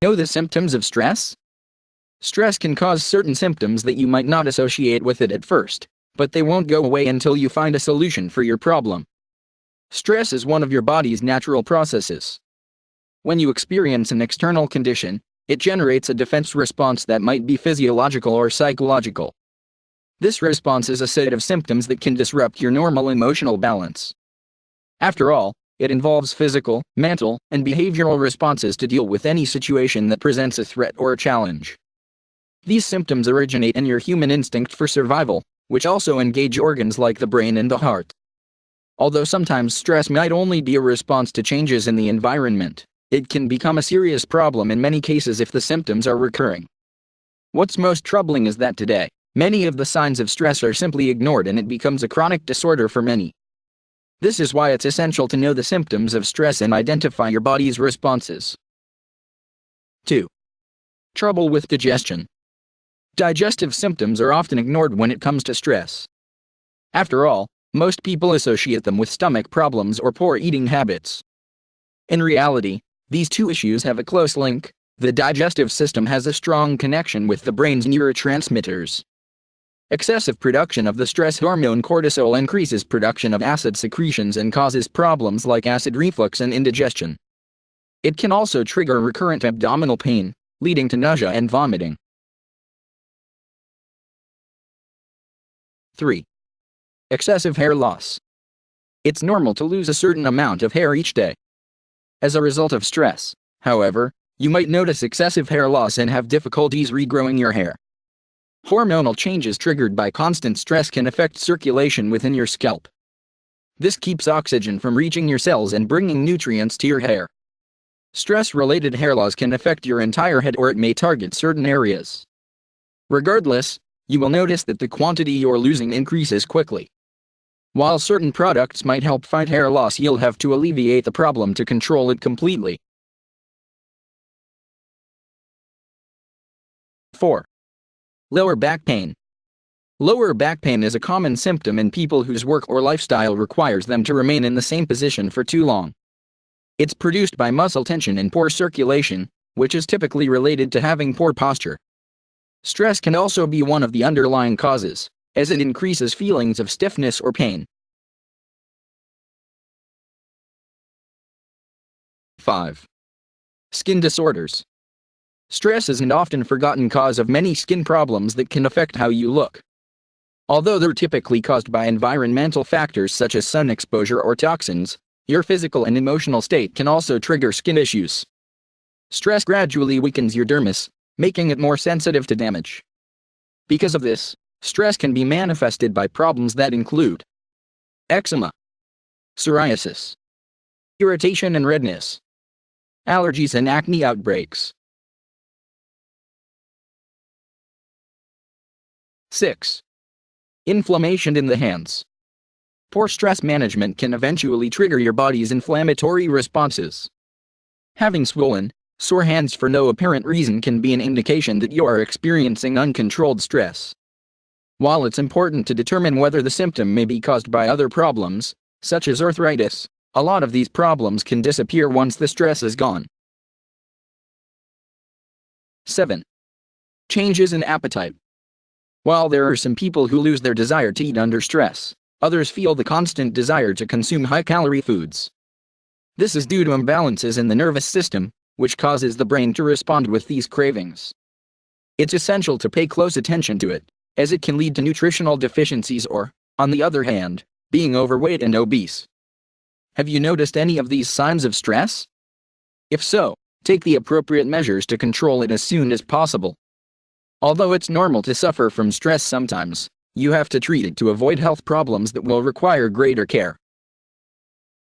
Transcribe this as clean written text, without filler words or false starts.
Know the symptoms of stress? Stress can cause certain symptoms that you might not associate with it at first, but they won't go away until you find a solution for your problem. Stress is one of your body's natural processes. When you experience an external condition, it generates a defense response that might be physiological or psychological. This response is a set of symptoms that can disrupt your normal emotional balance. After all, it involves physical, mental, and behavioral responses to deal with any situation that presents a threat or a challenge. These symptoms originate in your human instinct for survival, which also engage organs like the brain and the heart. Although sometimes stress might only be a response to changes in the environment, it can become a serious problem in many cases if the symptoms are recurring. What's most troubling is that today, many of the signs of stress are simply ignored and it becomes a chronic disorder for many. This is why it's essential to know the symptoms of stress and identify your body's responses. 2. Trouble with digestion. Digestive symptoms are often ignored when it comes to stress. After all, most people associate them with stomach problems or poor eating habits. In reality, these two issues have a close link. The digestive system has a strong connection with the brain's neurotransmitters. Excessive production of the stress hormone cortisol increases production of acid secretions and causes problems like acid reflux and indigestion. It can also trigger recurrent abdominal pain, leading to nausea and vomiting. 3. Excessive hair loss. It's normal to lose a certain amount of hair each day. As a result of stress, however, you might notice excessive hair loss and have difficulties regrowing your hair. Hormonal changes triggered by constant stress can affect circulation within your scalp. This keeps oxygen from reaching your cells and bringing nutrients to your hair. Stress-related hair loss can affect your entire head or it may target certain areas. Regardless, you will notice that the quantity you're losing increases quickly. While certain products might help fight hair loss, you'll have to alleviate the problem to control it completely. 4. Lower back pain. Lower back pain is a common symptom in people whose work or lifestyle requires them to remain in the same position for too long. It's produced by muscle tension and poor circulation, which is typically related to having poor posture. Stress can also be one of the underlying causes, as it increases feelings of stiffness or pain. 5. Skin disorders. Stress is an often forgotten cause of many skin problems that can affect how you look. Although they're typically caused by environmental factors such as sun exposure or toxins, your physical and emotional state can also trigger skin issues. Stress gradually weakens your dermis, making it more sensitive to damage. Because of this, stress can be manifested by problems that include eczema, psoriasis, irritation and redness, allergies and acne outbreaks. 6. Inflammation in the hands. Poor stress management can eventually trigger your body's inflammatory responses. Having swollen, sore hands for no apparent reason can be an indication that you are experiencing uncontrolled stress. While it's important to determine whether the symptom may be caused by other problems, such as arthritis, a lot of these problems can disappear once the stress is gone. 7. Changes in appetite. While there are some people who lose their desire to eat under stress, others feel the constant desire to consume high-calorie foods. This is due to imbalances in the nervous system, which causes the brain to respond with these cravings. It's essential to pay close attention to it, as it can lead to nutritional deficiencies or, on the other hand, being overweight and obese. Have you noticed any of these signs of stress? If so, take the appropriate measures to control it as soon as possible. Although it's normal to suffer from stress sometimes, you have to treat it to avoid health problems that will require greater care.